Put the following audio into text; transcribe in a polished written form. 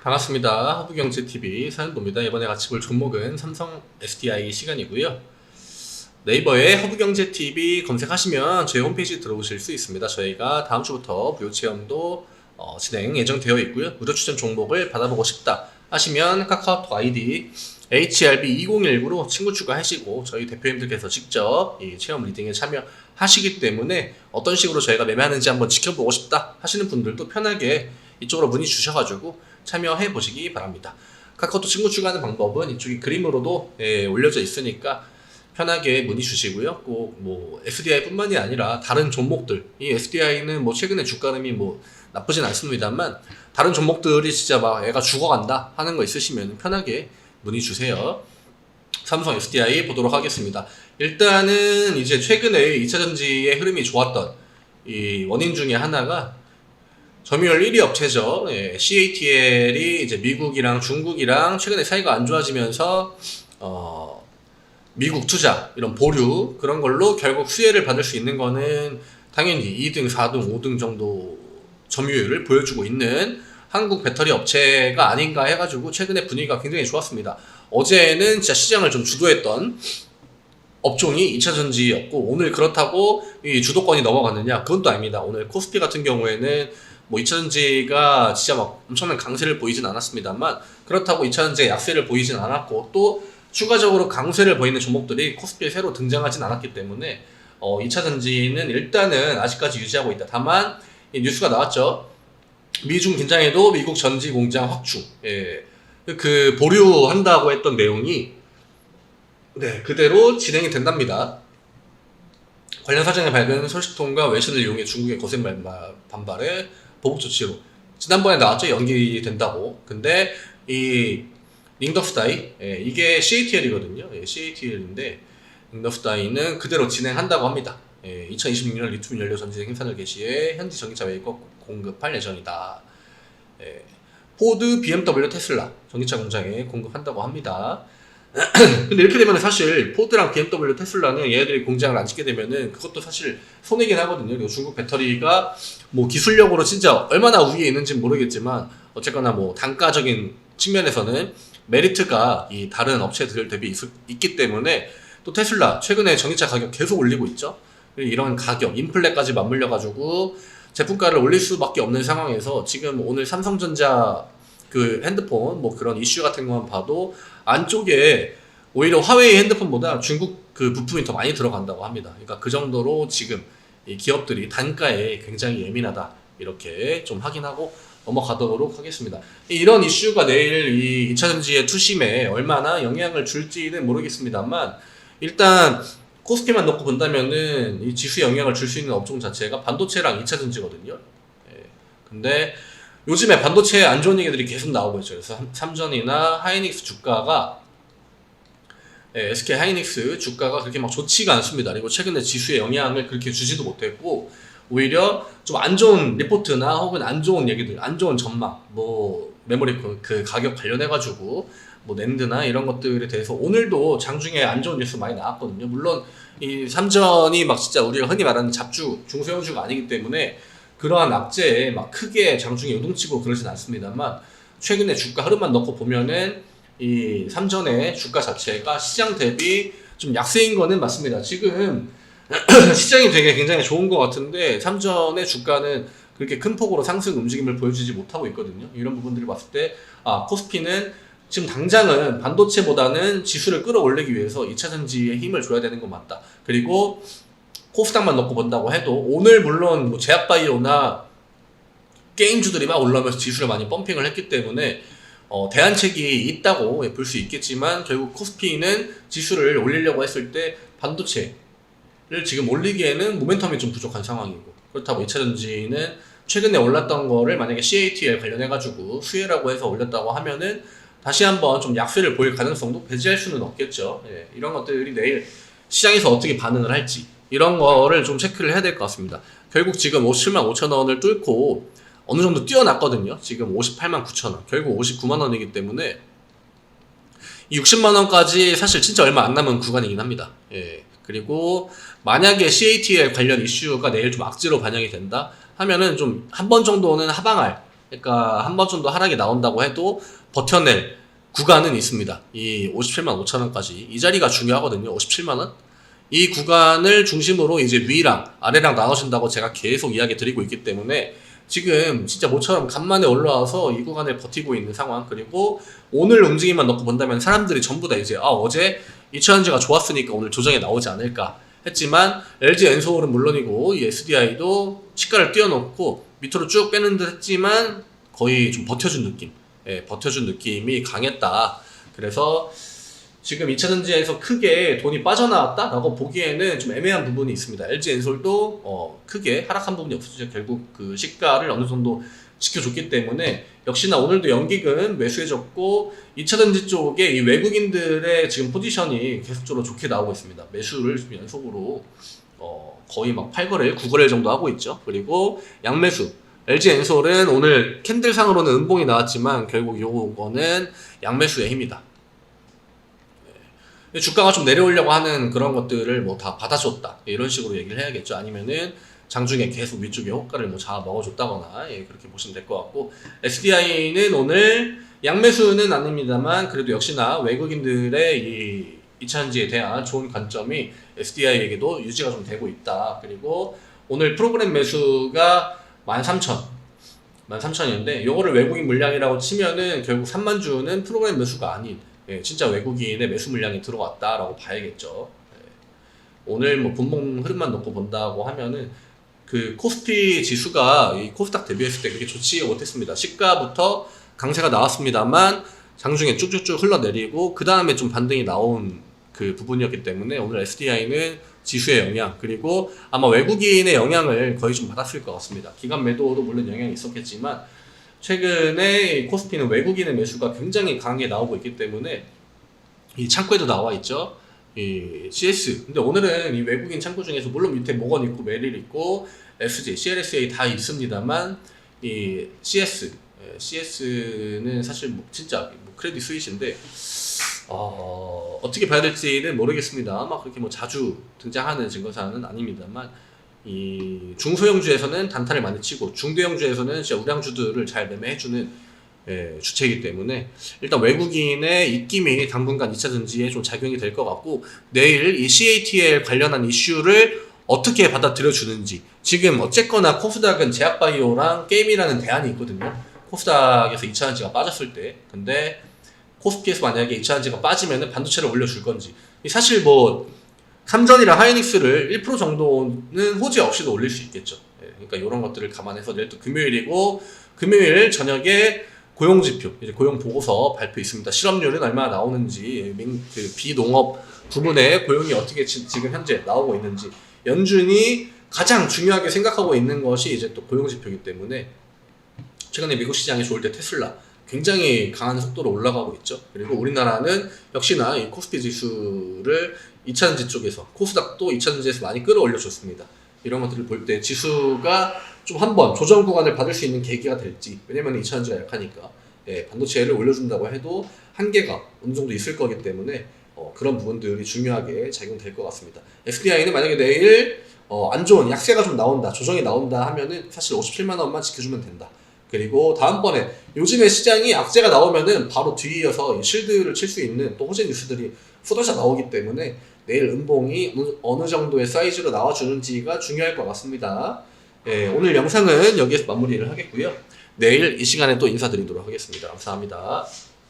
반갑습니다. 허브경제TV 사연봅니다. 이번에 같이 볼 종목은 삼성 SDI 시간이고요. 네이버에 허브경제TV 검색하시면 저희 홈페이지 들어오실 수 있습니다. 저희가 다음 주부터 무료 체험도 진행 예정되어 있고요. 무료 추천 종목을 받아보고 싶다 하시면 카카오톡 아이디 HRB2019로 친구 추가하시고 저희 대표님들께서 직접 이 체험 리딩에 참여하시기 때문에 어떤 식으로 저희가 매매하는지 한번 지켜보고 싶다 하시는 분들도 편하게 이쪽으로 문의 주셔가지고 참여해 보시기 바랍니다. 카카오톡 친구 추가하는 방법은 이쪽에 그림으로도 올려져 있으니까 편하게 문의 주시고요. 꼭 뭐 SDI 뿐만이 아니라 다른 종목들, 이 SDI는 뭐 최근에 주가 흐름이 뭐 나쁘진 않습니다만 다른 종목들이 진짜 막 애가 죽어간다 하는 거 있으시면 편하게 문의 주세요. 삼성 SDI 보도록 하겠습니다. 일단은 이제 최근에 2차전지의 흐름이 좋았던 이 원인 중에 하나가 점유율 1위 업체죠. CATL이 이제 미국이랑 중국이랑 최근에 사이가 안 좋아지면서 미국 투자 이런 보류 그런 걸로 결국 수혜를 받을 수 있는 거는 당연히 2등, 4등, 5등 정도 점유율을 보여주고 있는 한국 배터리 업체가 아닌가 해가지고 최근에 분위기가 굉장히 좋았습니다. 어제는 진짜 시장을 좀 주도했던 업종이 2차전지였고 오늘 그렇다고 이 주도권이 넘어갔느냐? 그건 또 아닙니다. 오늘 코스피 같은 경우에는 뭐 2차전지가 진짜 막 엄청난 강세를 보이진 않았습니다만 그렇다고 2차전지의 약세를 보이진 않았고 또 추가적으로 강세를 보이는 종목들이 코스피에 새로 등장하진 않았기 때문에 2차전지는 일단은 아직까지 유지하고 있다. 다만 이 뉴스가 나왔죠. 미중 긴장에도 미국 전지 공장 확충. 그 보류한다고 했던 내용이 그대로 진행이 된답니다. 관련 사정에 밝은 소식통과 외신을 이용해 중국의 거센 반발에 보복 조치로 지난번에 나왔죠. 연기된다고. 근데 이 링더스다이 이게 CATL이거든요. CATL인데 링더스다이는 그대로 진행한다고 합니다. 2026년 리튬 연료 전지 생산을 개시해 현지 전기차 외국 공급할 예정이다. 포드, BMW, 테슬라 전기차 공장에 공급한다고 합니다. 근데 이렇게 되면 사실 포드랑 BMW, 테슬라는 얘네들이 공장을 안 짓게 되면은 그것도 사실 손해긴 하거든요. 그리고 중국 배터리가 뭐 기술력으로 진짜 얼마나 우위에 있는지 모르겠지만 어쨌거나 뭐 단가적인 측면에서는 메리트가 이 다른 업체들 대비 있기 때문에 또 테슬라 최근에 전기차 가격 계속 올리고 있죠. 이런 가격, 인플레까지 맞물려 가지고 제품가를 올릴 수밖에 없는 상황에서 지금 오늘 삼성전자 그 핸드폰 뭐 그런 이슈 같은 것만 봐도 안쪽에 오히려 화웨이 핸드폰보다 중국 그 부품이 더 많이 들어간다고 합니다. 그러니까 그 정도로 지금 이 기업들이 단가에 굉장히 예민하다 이렇게 좀 확인하고 넘어가도록 하겠습니다. 이런 이슈가 내일 이 2차전지의 투심에 얼마나 영향을 줄지는 모르겠습니다만 일단 코스피만 놓고 본다면은 이 지수에 영향을 줄 수 있는 업종 자체가 반도체랑 2차전지거든요. 근데 요즘에 반도체에 안 좋은 얘기들이 계속 나오고 있죠. 그래서 삼전이나 하이닉스 주가가 SK 하이닉스 주가가 그렇게 막 좋지가 않습니다. 그리고 최근에 지수에 영향을 그렇게 주지도 못했고 오히려 좀 안 좋은 리포트나 혹은 안 좋은 얘기들, 안 좋은 전망, 뭐 메모리 그 가격 관련해가지고 뭐 낸드나 이런 것들에 대해서 오늘도 장중에 안 좋은 뉴스 많이 나왔거든요. 물론 이 삼전이 막 진짜 우리가 흔히 말하는 잡주, 중소형주가 아니기 때문에 그러한 악재에 막 크게 장중에 요동치고 그러진 않습니다만 최근에 주가 흐름만 넣고 보면은 이 삼전의 주가 자체가 시장 대비 좀 약세인 거는 맞습니다. 지금 시장이 되게 굉장히 좋은 것 같은데 삼전의 주가는 그렇게 큰 폭으로 상승 움직임을 보여주지 못하고 있거든요. 이런 부분들을 봤을 때 코스피는 지금 당장은 반도체보다는 지수를 끌어올리기 위해서 2차전지에 힘을 줘야 되는 건 맞다. 그리고 코스닥만 넣고 본다고 해도 오늘 물론 뭐 제약바이오나 게임주들이 막 올라오면서 지수를 많이 펌핑을 했기 때문에 대안책이 있다고 볼 수 있겠지만 결국 코스피는 지수를 올리려고 했을 때 반도체를 지금 올리기에는 모멘텀이 좀 부족한 상황이고 그렇다고 2차전지는 최근에 올랐던 거를 만약에 CATL 관련해가지고 수혜라고 해서 올렸다고 하면은 다시 한번 좀 약세를 보일 가능성도 배제할 수는 없겠죠. 이런 것들이 내일 시장에서 어떻게 반응을 할지 이런 거를 좀 체크를 해야 될 것 같습니다. 결국 지금 57만 5천 원을 뚫고 어느 정도 뛰어났거든요. 지금 58만 9천 원, 결국 59만 원이기 때문에 이 60만 원까지 사실 진짜 얼마 안 남은 구간이긴 합니다. 그리고 만약에 CATL 관련 이슈가 내일 좀 악재로 반영이 된다 하면은 좀 한 번 정도는 하방할 그러니까 한 번 정도 하락이 나온다고 해도 버텨낼 구간은 있습니다. 이 57만 5천 원까지 이 자리가 중요하거든요. 57만 원. 이 구간을 중심으로 이제 위랑 아래랑 나눠진다고 제가 계속 이야기 드리고 있기 때문에 지금 진짜 모처럼 간만에 올라와서 이 구간을 버티고 있는 상황. 그리고 오늘 움직임만 넣고 본다면 사람들이 전부 다 이제 어제 이차전지가 좋았으니까 오늘 조정에 나오지 않을까 했지만 LG 엔소울은 물론이고 이 SDI도 시가를 띄워놓고 밑으로 쭉 빼는 듯 했지만 거의 좀 버텨준 느낌, 버텨준 느낌이 강했다. 그래서 지금 2차전지에서 크게 돈이 빠져나왔다라고 보기에는 좀 애매한 부분이 있습니다. LG 엔솔도 크게 하락한 부분이 없었죠. 결국 그 시가를 어느 정도 지켜줬기 때문에 역시나 오늘도 연기금 매수해줬고 2차전지 쪽에 이 외국인들의 지금 포지션이 계속적으로 좋게 나오고 있습니다. 매수를 좀 연속으로 거의 막 8거래일, 9거래일 정도 하고 있죠. 그리고 양매수 LG 엔솔은 오늘 캔들상으로는 음봉이 나왔지만 결국 요거는 양매수의 힘이다. 주가가 좀 내려오려고 하는 그런 것들을 뭐 다 받아줬다 이런 식으로 얘기를 해야겠죠. 아니면은 장중에 계속 위쪽에 호가를 뭐 잡아 먹어줬다거나 그렇게 보시면 될 것 같고 SDI는 오늘 양매수는 아닙니다만 그래도 역시나 외국인들의 이 2차전지에 대한 좋은 관점이 SDI에게도 유지가 좀 되고 있다. 그리고 오늘 프로그램 매수가 13,000이었는데 요거를 외국인 물량이라고 치면은 결국 3만 주는 프로그램 매수가 아닌 진짜 외국인의 매수 물량이 들어왔다라고 봐야겠죠. 오늘 뭐 분봉 흐름만 놓고 본다고 하면은 그 코스피 지수가 이 코스닥 대비했을 때 그렇게 좋지 못했습니다. 시가부터 강세가 나왔습니다만 장중에 쭉쭉쭉 흘러내리고 그 다음에 좀 반등이 나온 그 부분이었기 때문에 오늘 SDI는 지수의 영향 그리고 아마 외국인의 영향을 거의 좀 받았을 것 같습니다. 기관 매도도 물론 영향이 있었겠지만 최근에 코스피는 외국인의 매수가 굉장히 강하게 나오고 있기 때문에 이 창구에도 나와 있죠. 이 CS. 근데 오늘은 이 외국인 창구 중에서 물론 밑에 모건 있고 메릴 있고 FJ, CLSA 다 있습니다만 이 CS는 사실 뭐 진짜 뭐 크레딧 스위스인데 어떻게 봐야 될지는 모르겠습니다. 아마 그렇게 뭐 자주 등장하는 증권사는 아닙니다만 이 중소형주에서는 단타를 많이 치고 중대형주에서는 진짜 우량주들을 잘 매매해주는 주체이기 때문에 일단 외국인의 입김이 당분간 2차전지에 좀 작용이 될 것 같고 내일 이 CATL 관련한 이슈를 어떻게 받아들여 주는지 지금 어쨌거나 코스닥은 제약바이오랑 게임이라는 대안이 있거든요. 코스닥에서 2차전지가 빠졌을 때 근데 코스피에서 만약에 2차전지가 빠지면 반도체를 올려줄 건지 사실 뭐 삼전이랑 하이닉스를 1% 정도는 호재 없이도 올릴 수 있겠죠. 그러니까 이런 것들을 감안해서 내일 또 금요일이고 금요일 저녁에 고용지표, 이제 고용보고서 발표 있습니다. 실업률은 얼마나 나오는지, 그 비농업 부문의 고용이 어떻게 지금 현재 나오고 있는지 연준이 가장 중요하게 생각하고 있는 것이 이제 또 고용지표이기 때문에 최근에 미국 시장이 좋을 때 테슬라 굉장히 강한 속도로 올라가고 있죠. 그리고 우리나라는 역시나 이 코스피 지수를 2차전지 쪽에서 코스닥도 2차전지에서 많이 끌어올려줬습니다. 이런 것들을 볼 때 지수가 좀 한번 조정 구간을 받을 수 있는 계기가 될지 왜냐면 2차전지가 약하니까 반도체를 올려준다고 해도 한계가 어느 정도 있을 거기 때문에 그런 부분들이 중요하게 작용될 것 같습니다. SDI는 만약에 내일 안 좋은 약세가 좀 나온다 조정이 나온다 하면은 사실 57만 원만 지켜주면 된다. 그리고 다음번에 요즘에 시장이 악재가 나오면은 바로 뒤이어서 실드를 칠 수 있는 또 호재 뉴스들이 쏟아져 나오기 때문에 내일 음봉이 어느 정도의 사이즈로 나와주는지가 중요할 것 같습니다. 오늘 영상은 여기에서 마무리를 하겠고요. 내일 이 시간에 또 인사드리도록 하겠습니다. 감사합니다.